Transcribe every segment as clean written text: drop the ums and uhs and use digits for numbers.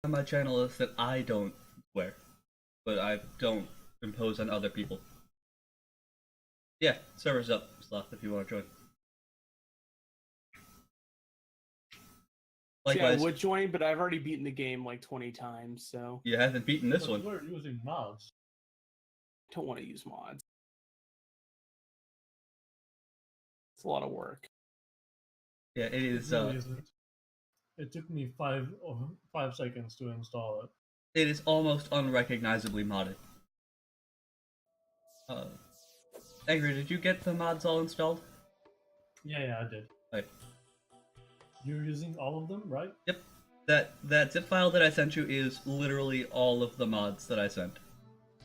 on my channel is that I don't wear, but I don't impose on other people. Yeah, server's up, Sloth, if you want to join. See, I Likewise, would join, but I've already beaten the game like 20 times, so you haven't beaten this one. We're using mods. I don't want to use mods. It's a lot of work. Yeah, it is. It really isn't. It took me 5 seconds to install it. It is almost unrecognizably modded. Angry, did you get the mods all installed? Yeah, I did. Right. You're using all of them, right? Yep. That zip file that I sent you is literally all of the mods that I sent.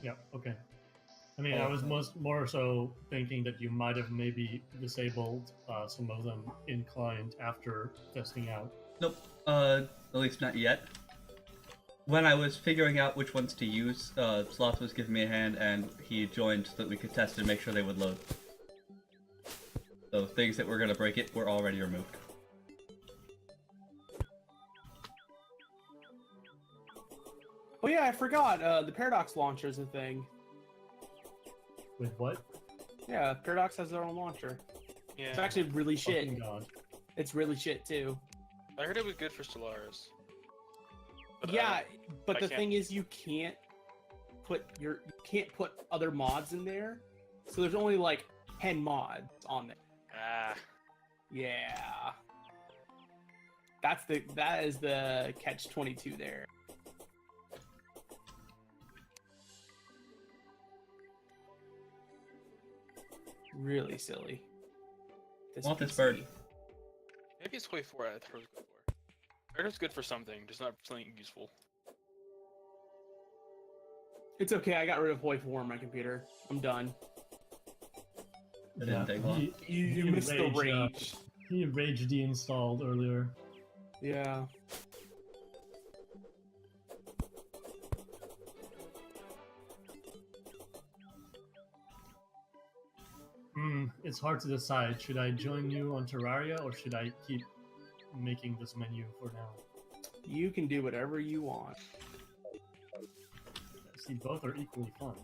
Yeah, okay. I mean, I was more so thinking that you might have maybe disabled some of them in client after testing out. Nope. At least not yet. When I was figuring out which ones to use, Sloth was giving me a hand, and he joined so that we could test and make sure they would load. So things that were gonna break it were already removed. Oh yeah, I forgot. The Paradox launcher is a thing. With what? Yeah, Paradox has their own launcher. Yeah. It's actually really shit. Fucking God. It's really shit too. I heard it was good for Stellaris. But, Yeah, but I the can't- thing is, you can't put other mods in there. So there's only like 10 mods on there. Ah. Yeah. That is the catch-22 there. Really silly. Want this PC. bird. Maybe it's Hoi 4 I thought it was good for. I heard it's good for something, just not for something useful. It's okay, I got rid of Hoi 4 on my computer. I'm done. It didn't take long. You missed the rage. He rage deinstalled earlier. Yeah. It's hard to decide. Should I join you on Terraria or should I keep making this menu for now? You can do whatever you want. See, both are equally fun.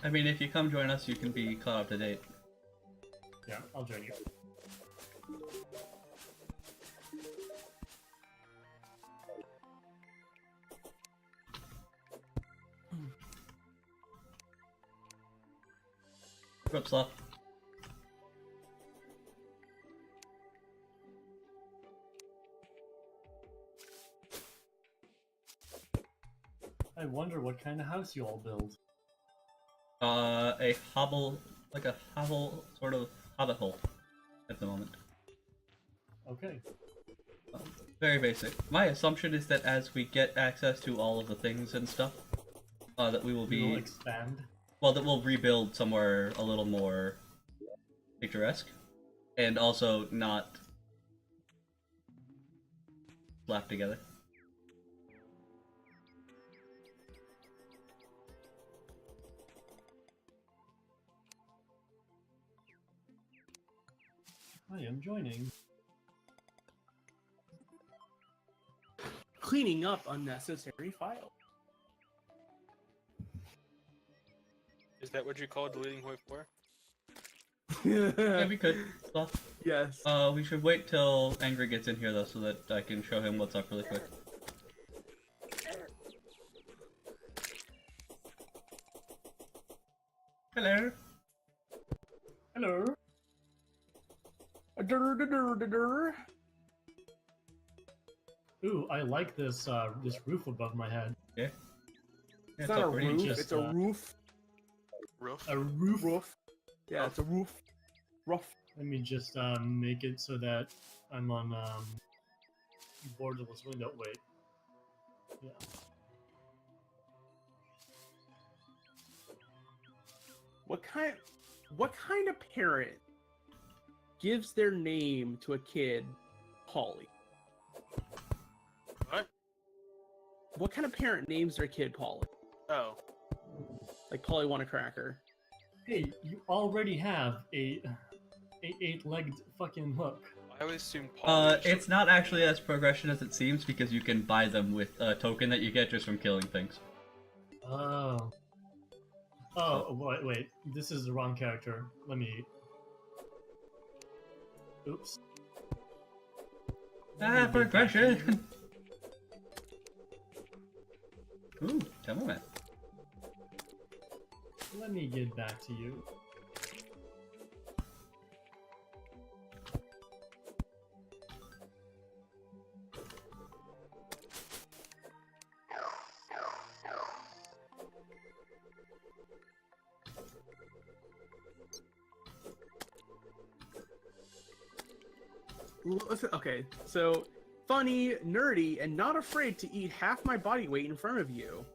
I mean, if you come join us, you can be caught up to date. Yeah, I'll join you. What's up, Sloth? I wonder what kind of house you all build. A hovel, like a hovel, sort of hobbit hole at the moment. Okay. Very basic. My assumption is that as we get access to all of the things and stuff, that we will You will be, expand. well, that we'll rebuild somewhere a little more picturesque, and also not slapped together. I am joining. Cleaning up unnecessary files. Is that what you call deleting Hoi 4? Yeah, we could. Sloth. Yes. We should wait till Angry gets in here though, so that I can show him what's up really quick. Hello. Hello. Ooh, I like this this roof above my head. Yeah. It's not a pretty. roof, just, it's a roof. Roof? A roof. Roof. Yeah, it's a roof. Roof. Let me just make it so that I'm on borderless window. Wait. Yeah. What kind of parent gives their name to a kid Polly? What? What kind of parent names their kid Polly? Oh. Like Polly want a cracker. Hey, you already have a 8-legged fucking hook. I I would assume Paul. It's not actually as progression as it seems because you can buy them with a token that you get just from killing things. Oh. Oh, wait. This is the wrong character. Let me... Oops. Ah, progression! Ooh, demo man. Let me get back to you. Okay, so funny, nerdy, and not afraid to eat half my body weight in front of you.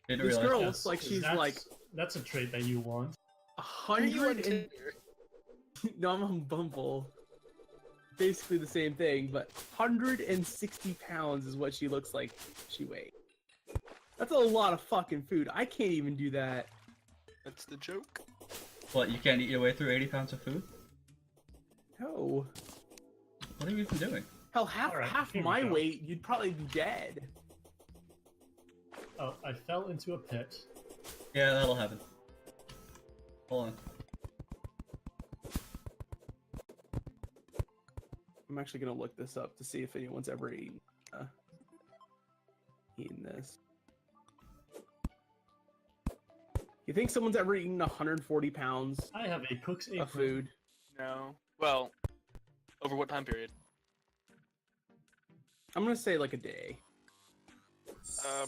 Didn't This realize girl that. looks like she's That's- like That's a trait that you want. 100 and... No, I'm on Bumble. Basically the same thing, but 160 pounds is what she looks like she weighs. That's a lot of fucking food. I can't even do that. That's the joke. What, you can't eat your way through 80 pounds of food? No. What have you been doing? Hell, half Alright, here we my go. weight, you'd probably be dead. Oh, I fell into a pit. Yeah, that'll happen. Hold on. I'm actually gonna look this up to see if anyone's ever eaten this. You think someone's ever eaten 140 pounds I have a cook's apron. of food? No. Well, over what time period? I'm gonna say like a day.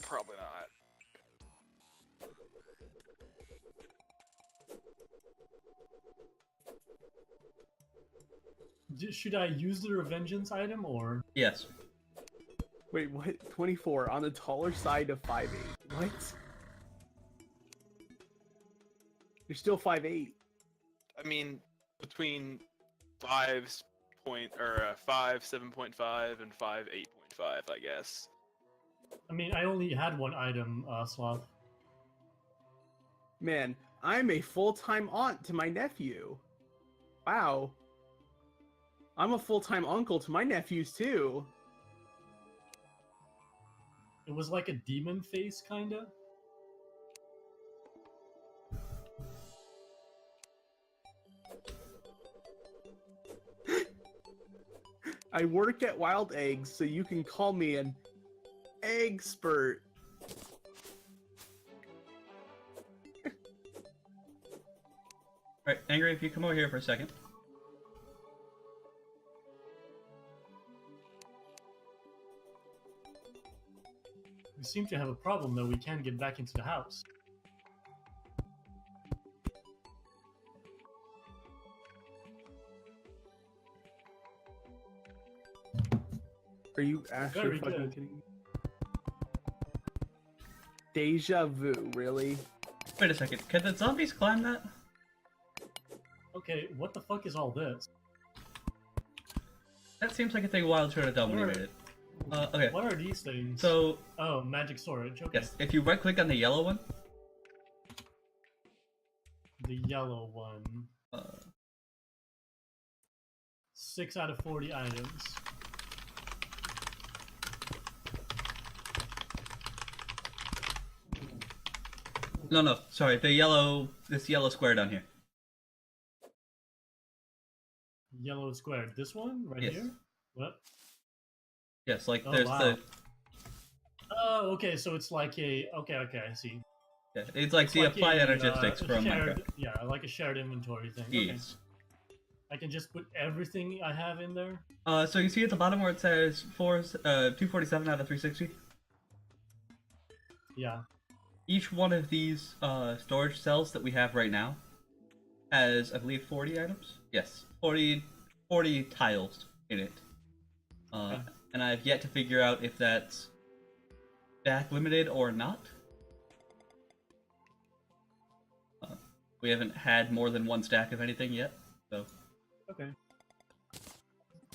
Probably not. Should I use the revengeance item or? Yes. Wait, what? 24 on the taller side of 5'8". What? You're still 5'8". I mean, between 5 7.5 and 5 8.5, I guess. I mean, I only had one item, Sloth. Man, I'm a full-time aunt to my nephew. Wow. I'm a full-time uncle to my nephews too. It was like a demon face, kinda. I work at Wild Eggs, so you can call me an eggspert. Alright, Angry, if you come over here for a second. We seem to have a problem, though. We can't get back into the house. Are you actually Very fucking good. kidding me? Deja vu, really? Wait a second, can the zombies climb that? Okay, what the fuck is all this? That seems like a thing Wild should have done when he Where- made it. Okay, What are these things? so, Oh, magic storage. Okay. yes, if you right click on the yellow one, The yellow one. 6 out of 40 items. no, sorry, this yellow square down here. Yellow square. This one? Right Yes. here? What? Yes, like Oh, there's wow. the, Oh, okay, so it's like a... Okay, I see. yeah, it's like It's the like applied a, energistics a from shared, Minecraft. Yeah, like a shared inventory thing. Okay. Yes. I can just put everything I have in there? So you see at the bottom where it says 247 out of 360? Yeah. Each one of these storage cells that we have right now has, I believe, 40 items? Yes, 40 tiles in it. Okay. And I've yet to figure out if that's stack limited or not. We haven't had more than one stack of anything yet, so... Okay.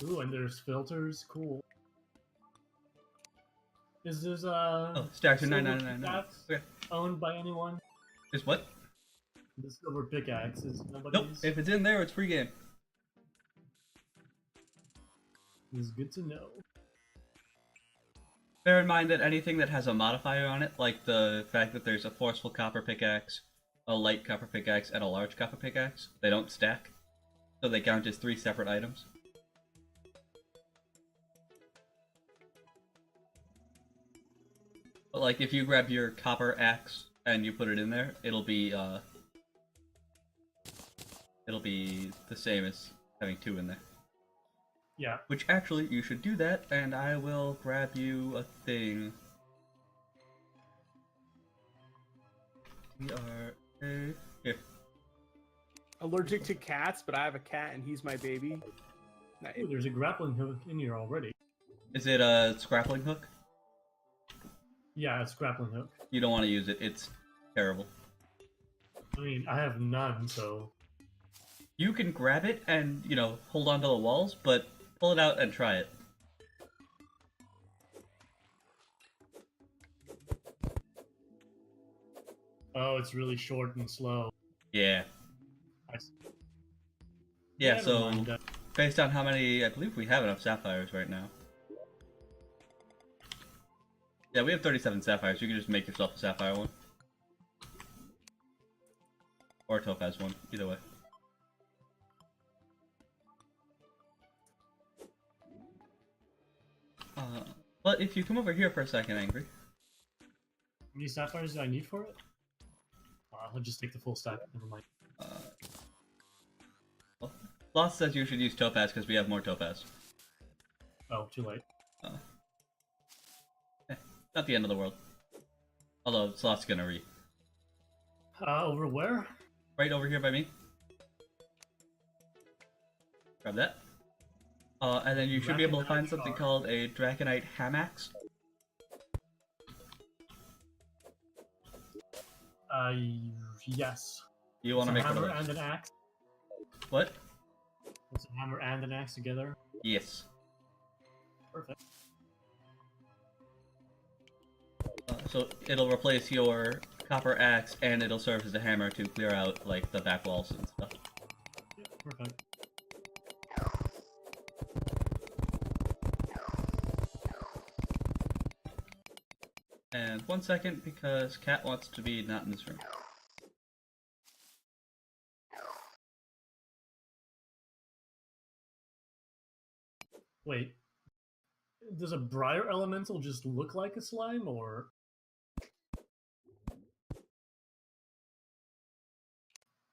Ooh, and there's filters. Cool. Is this, Oh, stacks are silver 999. pickaxe Okay. owned by anyone? Is what? The silver pickaxe is nobody's? Nope, if it's in there, it's free game. It's good to know. Bear in mind that anything that has a modifier on it, like the fact that there's a forceful copper pickaxe, a light copper pickaxe, and a large copper pickaxe, they don't stack. So they count as 3 separate items. But like, if you grab your copper axe and you put it in there, it'll be the same as having 2 in there. Yeah. Which actually, you should do that, and I will grab you a thing. We are here. Allergic to cats, but I have a cat and he's my baby. Nice. Ooh, there's a grappling hook in here already. Is it a grappling hook? Yeah, it's grappling hook. You don't want to use it. It's terrible. I mean, I have none, so... You can grab it and, you know, hold onto the walls, but pull it out and try it. Oh, it's really short and slow. Yeah. I see. Yeah, Never so mind that. based on how many, I believe we have enough sapphires right now. Yeah, we have 37 sapphires. You can just make yourself a sapphire one. Or a topaz one, either way. But if you come over here for a second, Angry. How many sapphires do I need for it? I'll just take the full stack. Never mind. Well, Lost says you should use topaz because we have more topaz. Oh, too late. Not the end of the world. Although Sloth's gonna read. Over where? Right over here by me. Grab that. And then you should be able to find something called a Dragonite Hamax. Yes. You want to make one of a hammer those. and an axe? What? It's a hammer and an axe together? Yes. Perfect. So it'll replace your copper axe, and it'll serve as a hammer to clear out like the back walls and stuff. Yeah, perfect. And 1 second, because Cat wants to be not in this room. Wait. Does a briar elemental just look like a slime, or...?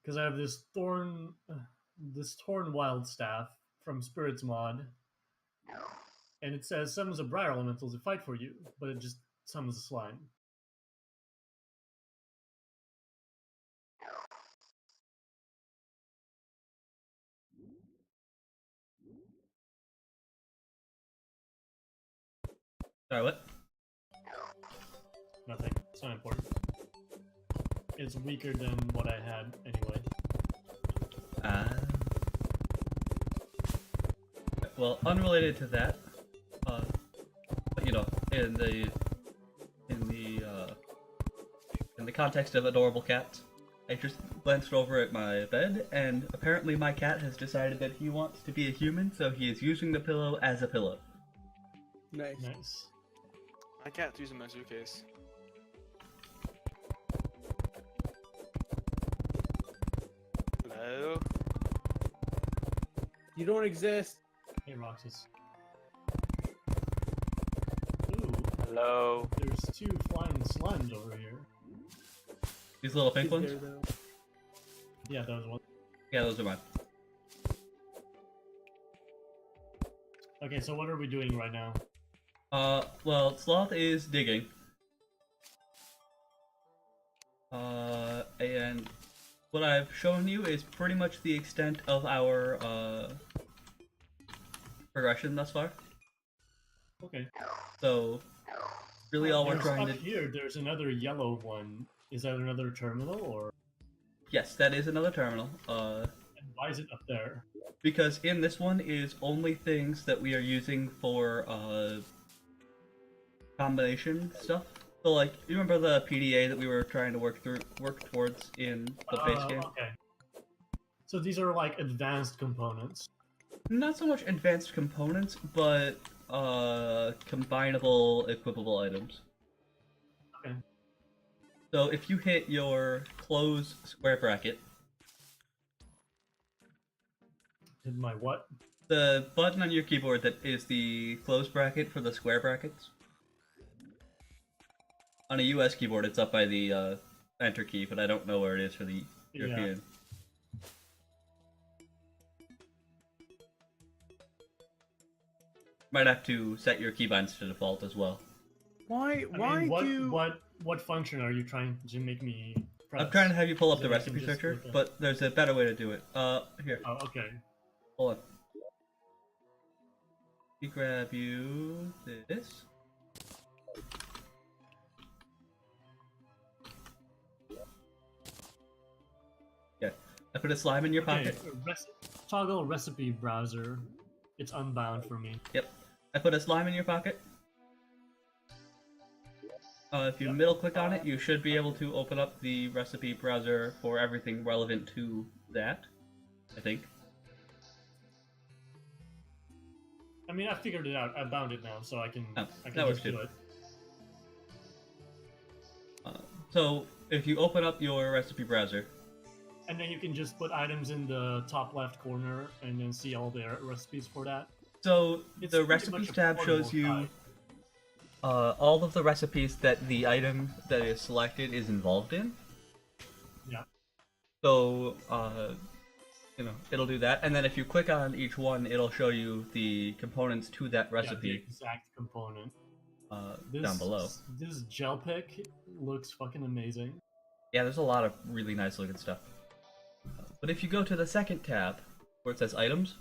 Because I have this thorn wild staff from Spirits Mod, and it says summons a briar elemental to fight for you, but it just summons a slime. Sorry, what? Nothing. It's not important. It's weaker than what I had anyway. Well, unrelated to that, but you know, in the context of adorable cats, I just glanced over at my bed, and apparently my cat has decided that he wants to be a human, so he is using the pillow as a pillow. Nice. Nice. My cat's using my suitcase. Hello? You don't exist. Hey, Roxas. Ooh, Hello? there's 2 flying slimes over here. These little pink He's ones? there, though. Yeah, that was one. Yeah, those are mine. Okay, so what are we doing right now? Well, Sloth is digging. And what I've shown you is pretty much the extent of our, progression thus far. Okay. So, really all we're There's trying up to... here, there's another yellow one. Is that another terminal, or...? Yes, that is another terminal. And why is it up there? Because in this one is only things that we are using for, combination stuff. So, like, you remember the PDA that we were trying to work towards in the base game? Okay. So these are like advanced components. Not so much advanced components, but combinable, equipable items. Okay. So if you hit your close square bracket, Did my what? the button on your keyboard that is the close bracket for the square brackets. On a US keyboard, it's up by the enter key, but I don't know where it is for the Yeah. European. Might have to set your keybinds to default as well. Why? I mean, what function are you trying to make me press? I'm trying to have you pull up So the that I can recipe just searcher, look at- but there's a better way to do it. Here, Oh, okay. hold on. We grab you this. Yeah, I put a slime in your Okay, pocket. toggle recipe browser. It's unbound for me. Yep, I put a slime in your pocket. If you Yep. middle click on it, you should be able to open up the recipe browser for everything relevant to that, I think. I mean, I figured it out. I bound it now, so I can Oh, I that can works just do too. it. So if you open up your recipe browser, And then you can just put items in the top left corner and then see all the recipes for that. so It's the pretty much recipes a tab portable shows you guide. all of the recipes that the item that is selected is involved in. Yeah. So, it'll do that, and then if you click on each one, it'll show you the components to that Yeah, the recipe exact component. down below. This gel pick looks fucking amazing. Yeah, there's a lot of really nice looking stuff. But if you go to the second tab, where it says items,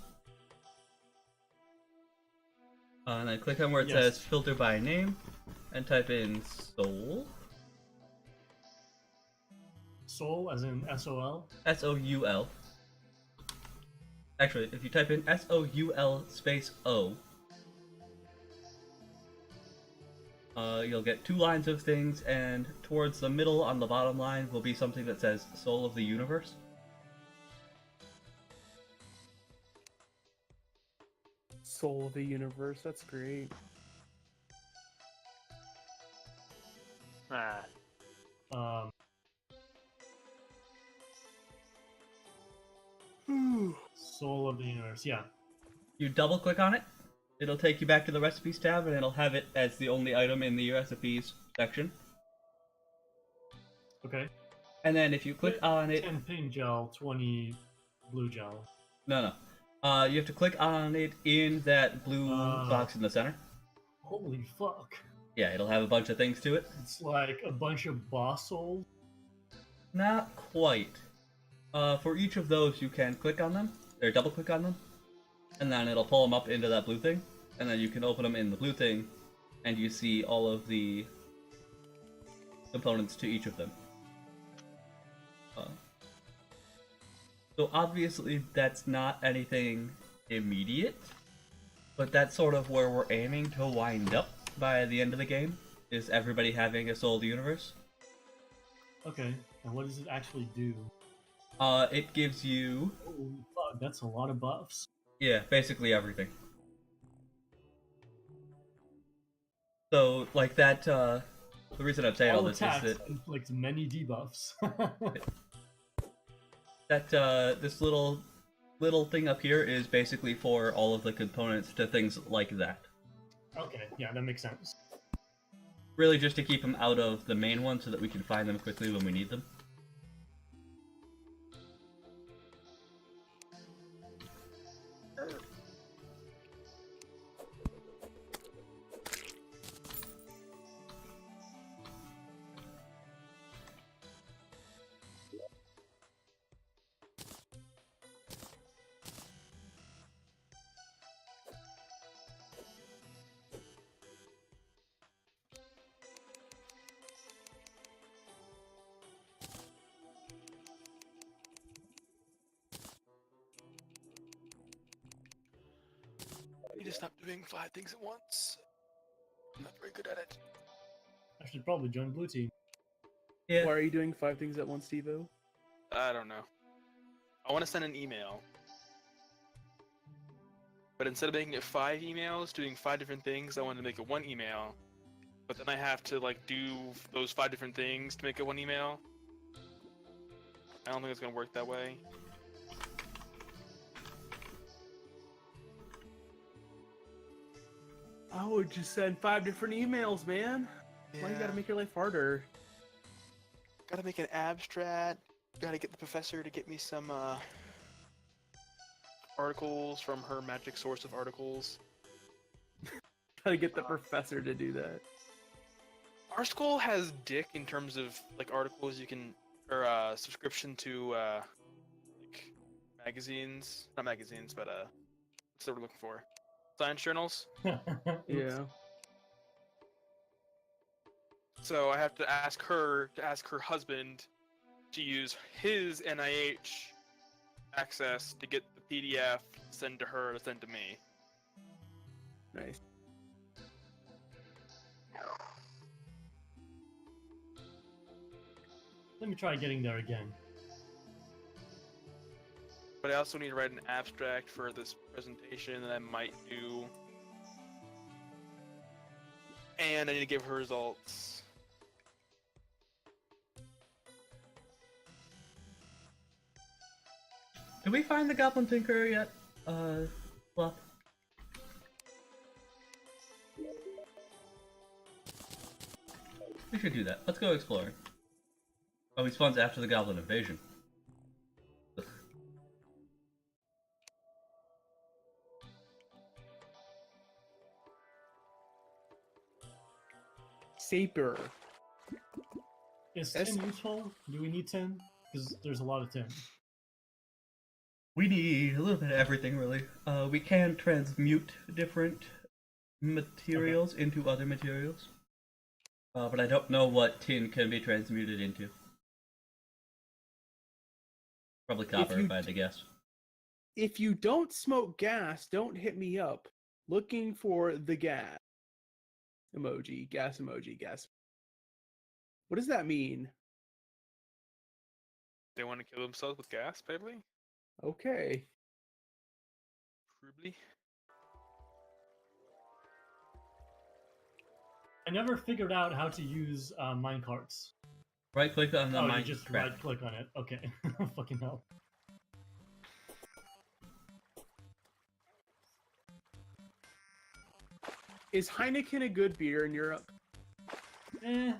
and then click on where it Yes. says filter by name, and type in soul, Soul, as in SOL. S-O-U-L. Actually, if you type in S-O-U-L space O, you'll get 2 lines of things, and towards the middle on the bottom line will be something that says Soul of the Universe. Soul of the universe. That's great. Ah. Soul of the universe. Yeah. You double click on it, it'll take you back to the recipes tab, and it'll have it as the only item in the recipes section. Okay. And then if you click on it, 10 pink gel, 20 blue gel. no, you have to click on it in that blue box in the center. Holy fuck. Yeah, it'll have a bunch of things to it. It's like a bunch of boss souls. Not quite. For each of those, you can click on them, or double click on them, and then it'll pull them up into that blue thing, and then you can open them in the blue thing, and you see all of the components to each of them. So obviously that's not anything immediate, but that's sort of where we're aiming to wind up by the end of the game, is everybody having a Soul of the Universe. Okay. And what does it actually do? It gives you, Holy fuck, that's a lot of buffs. yeah, basically everything. So, like that, the reason I'm saying all this is attacks that inflict many debuffs. this little thing up here is basically for all of the components to things like that. Okay, yeah, that makes sense. Really just to keep them out of the main one so that we can find them quickly when we need them. I need to stop doing 5 things at once. I'm not very good at it. I should probably join Blue Team. Yeah. Why are you doing 5 things at once, Stevo? I don't know. I want to send an email. But instead of making it 5 emails, doing 5 different things, I wanted to make it 1 email. But then I have to like do those 5 different things to make it 1 email. I don't think it's gonna work that way. I would just send 5 different emails, man. Why you gotta make your life harder? Gotta make an abstract. Gotta get the professor to get me some articles from her magic source of articles. Gotta get the professor to do that. Our school has dick in terms of like articles you can, or subscription to like magazines, not magazines, but what's the word we're looking for? Science journals. Yeah. So I have to ask her husband to use his NIH access to get the PDF, send to her, to send to me. Nice. Let me try getting there again. But I also need to write an abstract for this presentation that I might do. And I need to give her results. Did we find the Goblin Tinkerer yet? Well. We should do that. Let's go exploring. Oh, he spawns after the Goblin Invasion. Ugh. Saper. Is Yes. 10 useful? Do we need 10? Because there's a lot of 10. We need a little bit of everything, really. We can transmute different materials into other materials. But I don't know what tin can be transmuted into. Probably copper, if I had to guess. If you don't smoke gas, don't hit me up. Looking for the gas emoji. Gas emoji. Gas. What does that mean? They want to kill themselves with gas, probably? Okay. Probably. I never figured out how to use minecarts. Right click on the Oh, mine. you just crap. right click on it. Okay. Fucking hell. Is Heineken a good beer in Europe? Eh.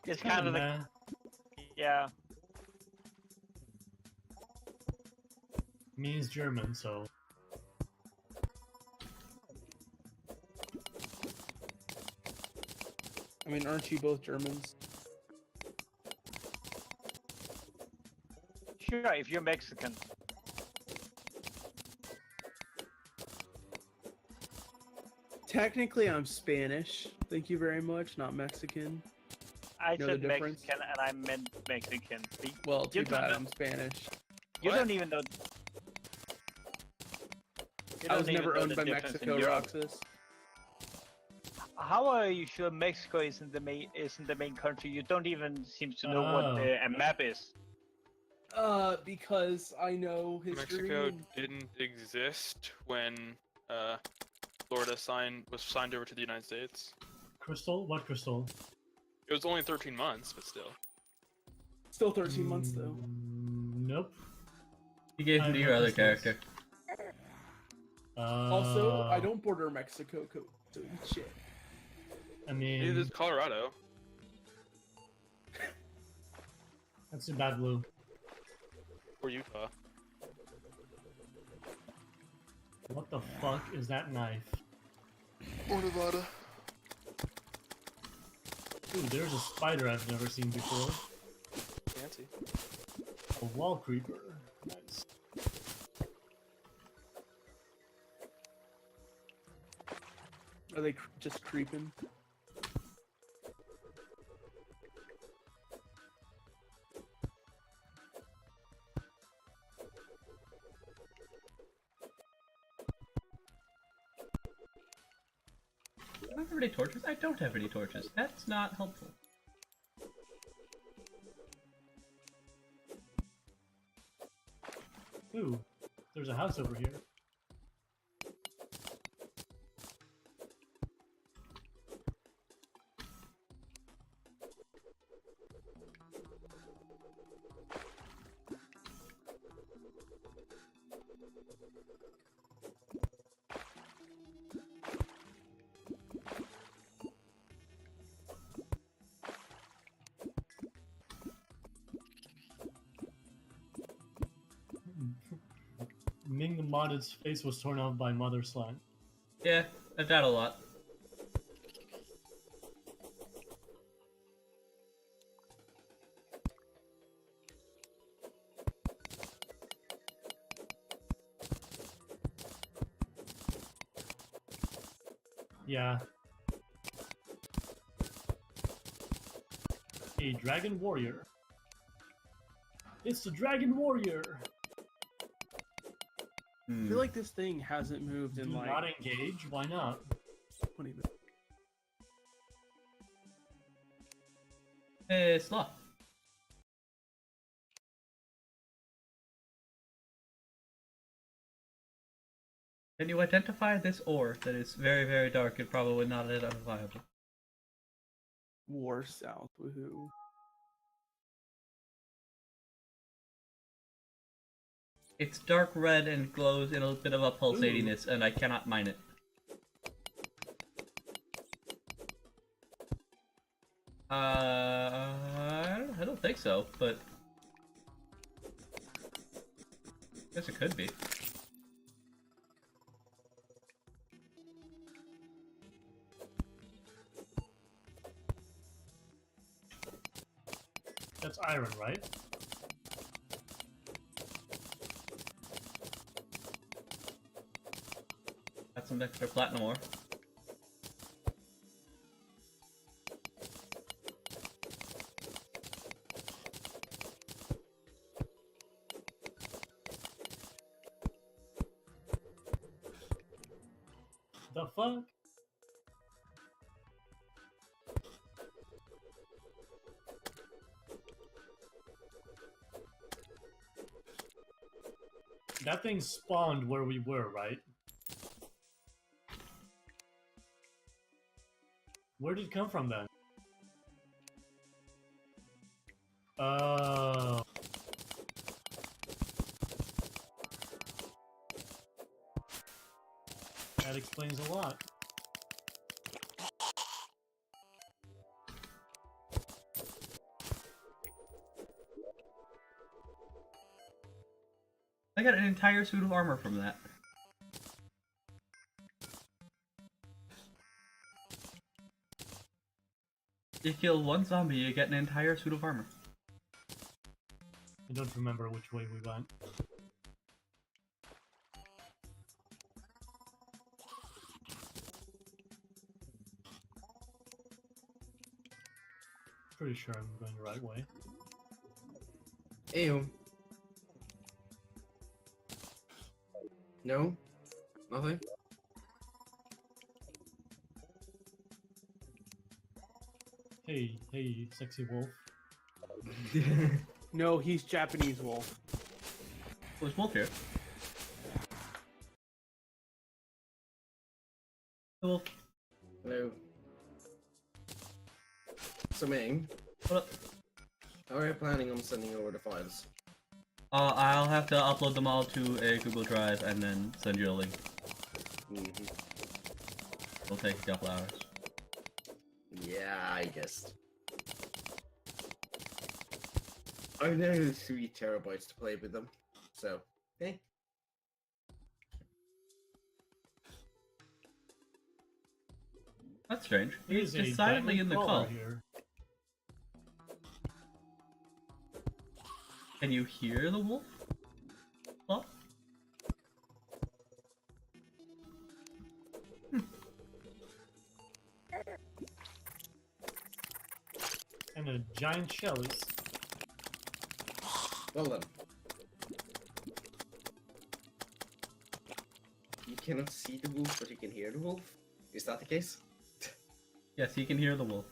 It's kind of the meh. yeah. Means German, so. I mean, aren't you both Germans? Sure, if you're Mexican. Technically, I'm Spanish. Thank you very much. Not Mexican. I Know the said difference? Mexican and I meant Mexican. Well, too You don't bad. know. I'm Spanish. You What? don't even know. You I was don't even never know owned the by difference in Mexico, Europe. Roxas. How are you sure Mexico isn't the main country? You don't even seem to know what a map is. Because I know history. Mexico and- didn't exist when Florida was signed over to the United States. Crystal? What crystal? It was only 13 months, but still. Still 13 months though. Nope. He gave I him to have your no other crystals. character. Also, I don't border Mexico, so eat shit. I Neither mean, does Colorado. that's a bad blue. Or Utah. What the fuck is that knife? Or Nevada. Ooh, there's a spider I've never seen before. Fancy. A wall creeper. Nice. Are they just creeping? Do I have any torches? I don't have any torches. That's not helpful. Ooh, There's a house over here. Ming the modded's face was torn off by Mother Slime. Yeah, I've done a lot. Yeah. A dragon warrior. It's the dragon warrior! I feel like this thing hasn't moved in Do like not engage? Why not? 20 minutes. Hey, Sloth. Can you identify this ore that is very, very dark and probably not identifiable? War South, woohoo. It's dark red and glows in a bit of a pulsatiness, and I cannot mine it. I don't think so, but I guess it could be. That's iron, right? Got some extra platinum ore. The fuck? That thing spawned where we were, right? Where did it come from then? Oh. That explains a lot. I got an entire suit of armor from that. You kill one zombie, you get an entire suit of armor. I don't remember which way we went. Pretty sure I'm going the right way. Ew. No? Nothing? Hey, hey, sexy wolf. No, he's Japanese wolf. There's wolf here. Wolf. Hello. So Ming, What up? how are you planning on sending over the files? I'll have to upload them all to a Google Drive and then send you a link. Mm-hmm. It'll take a couple hours. Yeah, I guessed. I've nearly 3 terabytes to play with them, so, eh. That's strange. He's There's a decidedly in diamond the crawler call. here. Can you hear the wolf? Well, And a giant shell is... Well then. You cannot see the wolf, but you can hear the wolf? Is that the case? yes, he can hear the wolf.